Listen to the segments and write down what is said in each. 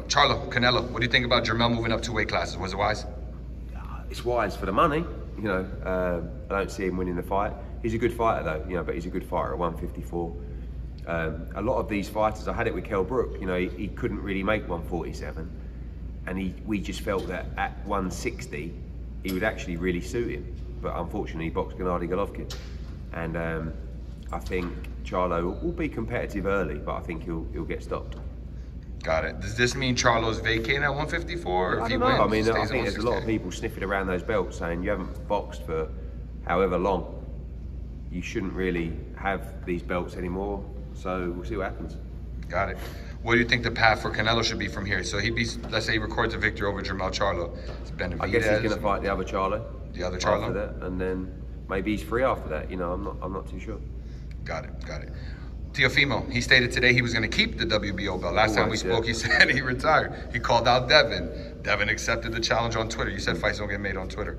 Charlo, Canelo, what do you think about Jermell moving up 2 weight classes? Was it wise? It's wise for the money, you know. I don't see him winning the fight. He's a good fighter though, you know, but he's a good fighter at 154. A lot of these fighters, I had it with Kell Brook, you know, he couldn't really make 147, and we just felt that at 160 he would actually really suit him, but unfortunately he boxed Gennady Golovkin, and I think Charlo will be competitive early, but I think he'll get stopped. Got it. Does this mean Charlo's vacating at 154? Or I don't know. I mean, I think there's a lot of people sniffing around those belts saying you haven't boxed for however long. You shouldn't really have these belts anymore. So we'll see what happens. Got it. What do you think the path for Canelo should be from here? So he beats, let's say he records a victory over Jermell Charlo. I guess he's going to fight the other Charlo. The other Charlo? After that, and then maybe he's free after that. You know, I'm not too sure. Got it, got it. Teofimo, he stated today he was going to keep the WBO belt. Last time we spoke, he said he retired. He called out Devin. Devin accepted the challenge on Twitter. You said fights don't get made on Twitter.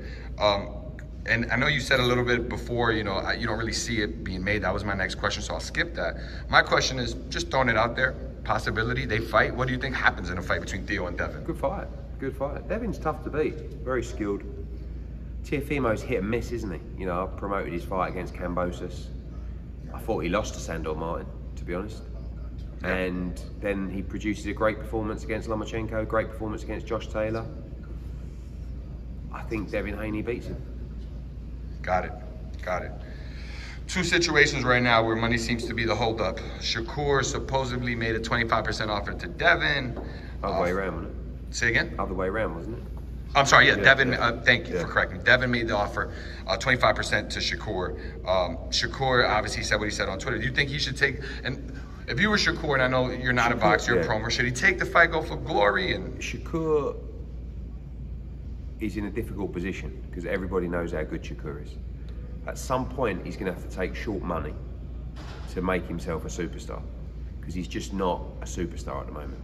And I know you said a little bit before, you know, you don't really see it being made. That was my next question, so I'll skip that. My question is, just throwing it out there, possibility, they fight. What do you think happens in a fight between Theo and Devin? Good fight, good fight. Devin's tough to beat, very skilled. Teofimo's hit and miss, isn't he? You know, I promoted his fight against Kambosos. I thought he lost to Sandor Martin, to be honest. And then he produces a great performance against Lomachenko, great performance against Josh Taylor. I think Devin Haney beats him. Got it, got it. 2 situations right now where money seems to be the holdup. Shakur supposedly made a 25% offer to Devin. Other way around, wasn't it? Say again? Other way around, wasn't it? I'm sorry, yeah, Devin, thank you for correcting me. Devin made the offer, 25% to Shakur. Shakur obviously said what he said on Twitter. Do you think he should take, and if you were Shakur, and I know you're not a boxer, you're a promo, should he take the fight, go for glory? And Shakur is in a difficult position because everybody knows how good Shakur is. At some point, he's going to have to take short money to make himself a superstar because he's just not a superstar at the moment.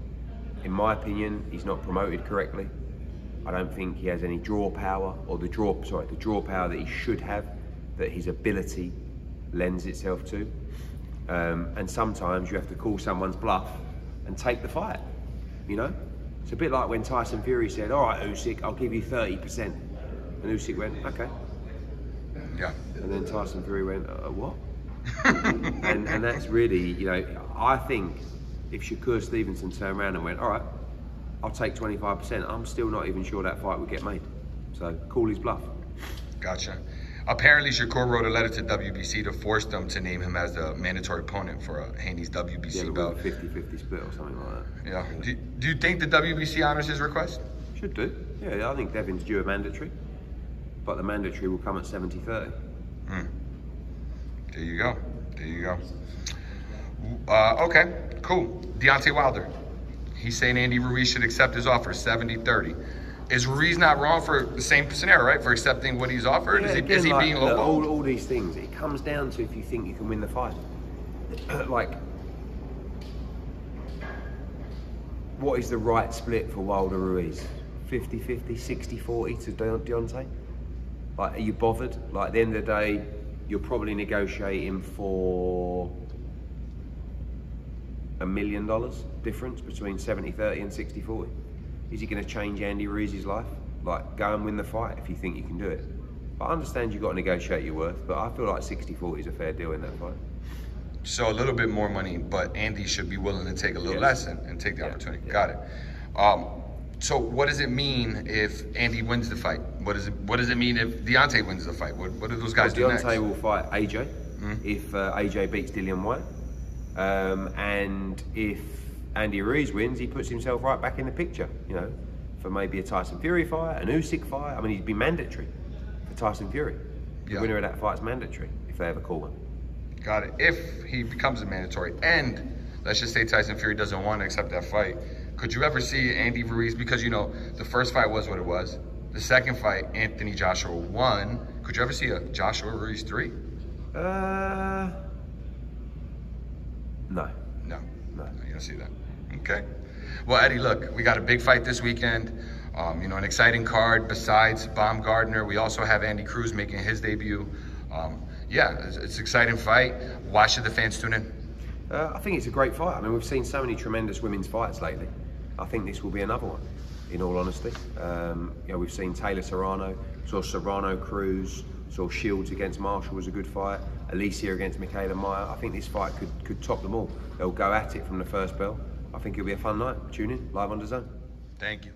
In my opinion, he's not promoted correctly. I don't think he has any draw power, or the draw power that he should have, that his ability lends itself to. And sometimes you have to call someone's bluff and take the fight, you know? It's a bit like when Tyson Fury said, all right, Usyk, I'll give you 30%. And Usyk went, okay. Yeah. And then Tyson Fury went, what? and that's really, you know, I think if Shakur Stevenson turned around and went, all right, I'll take 25%. I'm still not even sure that fight would get made. So call his bluff. Gotcha. Apparently, Shakur wrote a letter to WBC to force them to name him as the mandatory opponent for a Haney'S WBC belt. 50-50 split or something like that. Yeah. Do you think the WBC honors his request? Should do. Yeah, I think Devin's due a mandatory, but the mandatory will come at 70-30. There you go. There you go. Okay, cool. Deontay Wilder. He's saying Andy Ruiz should accept his offer, 70-30. Is Ruiz not wrong for the same scenario, right? For accepting what he's offered? Yeah, is he being lowballed? All these things, it comes down to if you think you can win the fight. Like, what is the right split for Wilder Ruiz? 50-50, 60-40 to Deontay? Like, are you bothered? Like, at the end of the day, you're probably negotiating for $1 million difference between 70-30 and 60-40. Is he going to change Andy Ruiz's life? Like, go and win the fight if you think you can do it. But I understand you've got to negotiate your worth, but I feel like 60-40 is a fair deal in that fight. So a little bit more money, but Andy should be willing to take a little less and take the opportunity. Got it. So what does it mean if Andy wins the fight? What does it mean if Deontay wins the fight? What do those guys do next? Deontay will fight AJ if AJ beats Dillian White. And if Andy Ruiz wins, he puts himself right back in the picture, you know, for maybe a Tyson Fury fight, an Usyk fight. I mean, he'd be mandatory for Tyson Fury. The winner of that fight's mandatory if they ever call one. Got it. If he becomes a mandatory, and let's just say Tyson Fury doesn't want to accept that fight, could you ever see Andy Ruiz, because, you know, the first fight was what it was. The second fight, Anthony Joshua won. Could you ever see a Joshua Ruiz 3? No. No, you don't see that. Okay. Well, Eddie, look, we got a big fight this weekend. You know, an exciting card besides Baumgardner. We also have Andy Cruz making his debut. Yeah, it's an exciting fight. Why should the fans tune in? I think it's a great fight. I mean, we've seen so many tremendous women's fights lately. I think this will be another one, in all honesty. You know, we've seen Taylor Serrano, saw Serrano Cruz, saw Shields against Marshall was a good fight, Alycia against Michaela Meyer. I think this fight could top them all. They'll go at it from the first bell. I think it'll be a fun night. Tune in, live on DAZN. Thank you.